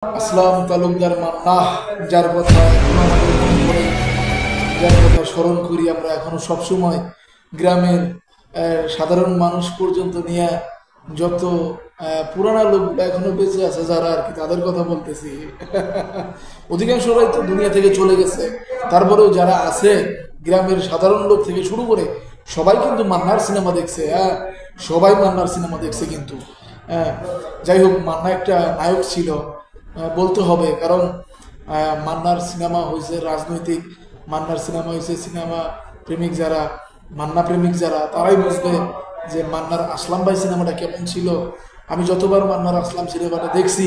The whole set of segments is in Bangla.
আসলাম তালুকদার মান্না, যার কথা এখনো আমাদের মনে পড়ে, যার কথা স্মরণ করি আমরা এখনো সবসময়। গ্রামের সাধারণ মানুষ পর্যন্ত নিয়ে যত পুরানা লোক এখনো বেঁচে আছে যারা আর কি, তাদের কথা বলতেছি। অধিকাংশরাই তো দুনিয়া থেকে চলে গেছে, তারপরেও যারা আছে গ্রামের সাধারণ লোক থেকে শুরু করে সবাই কিন্তু মান্নার সিনেমা দেখছে। হ্যাঁ, সবাই মান্নার সিনেমা দেখছে কিন্তু। হ্যাঁ, যাই হোক, মান্না একটা নায়ক ছিল বলতে হবে, কারণ মান্নার সিনেমা হয়েছে রাজনৈতিক, মান্নার সিনেমা হয়েছে সিনেমা প্রেমিক যারা, মান্না প্রেমিক যারা, তারাই বুঝবে যে মান্নার আসলাম ভাই সিনেমাটা কেমন ছিল। আমি যতবার মান্নার আসলাম সিনেমাটা দেখছি,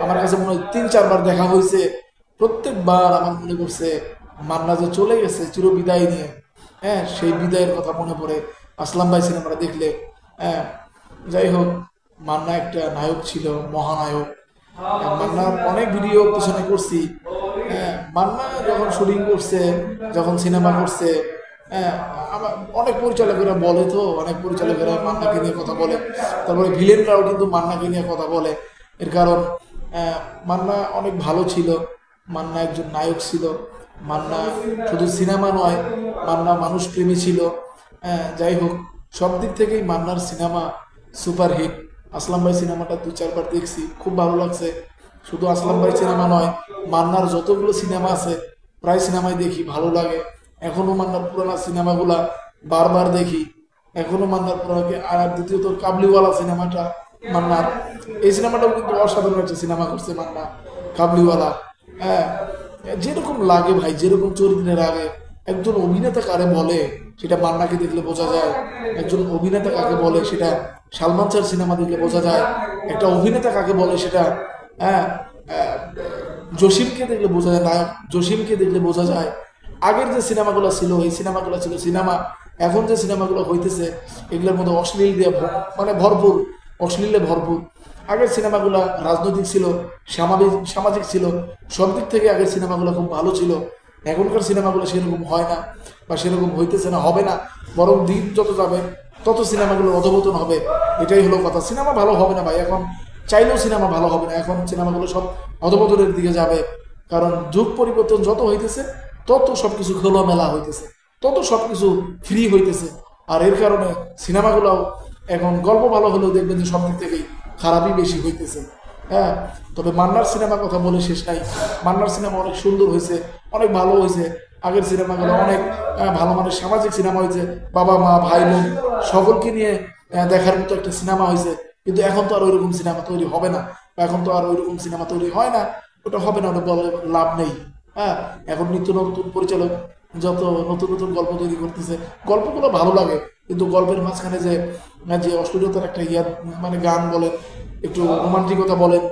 আমার কাছে মনে হয় 3-4 বার দেখা হয়েছে। প্রত্যেকবার আমার মনে করছে মান্না যে চলে গেছে চির বিদায় নিয়ে, হ্যাঁ, সেই বিদায়ের কথা মনে পড়ে আসলাম ভাই সিনেমাটা দেখলে। হ্যাঁ, যাই হোক, মান্না একটা নায়ক ছিল, মহানায়ক। মান্নার অনেক ভিডিও পিছনে করছি। হ্যাঁ, মান্না যখন শুটিং করছে, যখন সিনেমা করছে, হ্যাঁ, আমার অনেক পরিচালকেরা বলে, তো অনেক পরিচালকেরা মান্নাকে নিয়ে কথা বলে, তারপরে ভিলেনরাও কিন্তু মান্নাকে নিয়ে কথা বলে। এর কারণ মান্না অনেক ভালো ছিল, মান্না একজন নায়ক ছিল, মান্না শুধু সিনেমা নয়, মান্না মানুষ প্রেমী ছিল। হ্যাঁ, যাই হোক, সব দিক থেকেই মান্নার সিনেমা সুপারহিট। আসলাম ভাই সিনেমাটা 2-4 বার দেখছি, খুব ভালো লাগছে। শুধু আসলাম ভাই সিনেমা নয়, মান্নার যতগুলো সিনেমা আছে প্রায় সিনেমাই দেখি, ভালো লাগে। এখনো মান্নার পুরানা সিনেমাগুলা বারবার দেখি, এখনো মান্নার পুরানাকে। আর দ্বিতীয়ত কাবলিওয়ালা সিনেমাটা মান্নার, এই সিনেমাটাও কিন্তু অসাধারণ একটা সিনেমা করছে মান্না, কাবলিওয়ালা। হ্যাঁ, যেরকম লাগে ভাই, যেরকম চরিত্রের আগে একজন অভিনেতা কারে বলে সেটা মান্নাকে দেখলে বোঝা যায়। একজন অভিনেতা কাকে বলে সেটা সালমান শাহর সিনেমা দেখলে বোঝা যায়। একটা অভিনেতা কাকে বলে সেটা, হ্যাঁ, আহ, জসিমকে দেখলে বোঝা যায়, নায়ক জসিমকে দেখলে বোঝা যায়। আগের যে সিনেমাগুলো ছিল, এই সিনেমাগুলো ছিল সিনেমা। এখন যে সিনেমাগুলো হইতেছে এগুলোর মধ্যে অশ্লীল দিয়ে মানে ভরপুর, অশ্লীলে ভরপুর। আগের সিনেমাগুলো রাজনৈতিক ছিল, সামাজিক সামাজিক ছিল, সব দিক থেকে আগের সিনেমাগুলো খুব ভালো ছিল। এখনকার সিনেমাগুলো সেরকম হয় না, বা সেরকম হইতেছে না, হবে না। বরং দিন যত যাবে তত সিনেমাগুলোর অধপতন হবে। এটাই হলো কথা, সিনেমা ভালো হবে না ভাই এখন, চাইলেও সিনেমা ভালো হবে না এখন, সিনেমাগুলো সব অধপতনের দিকে যাবে। কারণ যুগ পরিবর্তন যত হইতেছে তত সব কিছু খোলামেলা হইতেছে, তত সব কিছু ফ্রি হইতেছে। আর এর কারণে সিনেমাগুলোও এখন গল্প ভালো হলেও দেখবেন যে সব দিক থেকেই খারাপই বেশি হইতেছে। হ্যাঁ, তবে মান্নার সিনেমার কথা বলে শেষ নাই। মান্নার সিনেমা অনেক সুন্দর হয়েছে, অনেক ভালো হয়েছে। আগের সিনেমাগুলো অনেক ভালো মানের সামাজিক সিনেমা হয়েছে, বাবা মা ভাই বোন সকলকে নিয়ে দেখার মতো একটা সিনেমা হয়েছে। কিন্তু এখন তো আর ওইরকম সিনেমা তৈরি হবে না, বা এখন তো আর ওইরকম সিনেমা তৈরি হয় না। ওটা হবে না, ওটা বলে লাভ নেই। হ্যাঁ, এখন নিত্য নতুন পরিচালক যত নতুন নতুন গল্প তৈরি করতেছে, গল্পগুলো ভালো লাগে, কিন্তু গল্পের মাঝখানে যে যে অশ্লীলতার একটা মানে গান বলেন, একটু রোমান্টিকতা বলেন,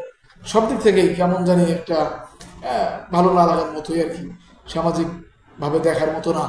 সব দিক থেকেই কেমন জানি একটা ভালো না লাগার মতোই আর কি, সামাজিক ভাবে দেখার মতো না।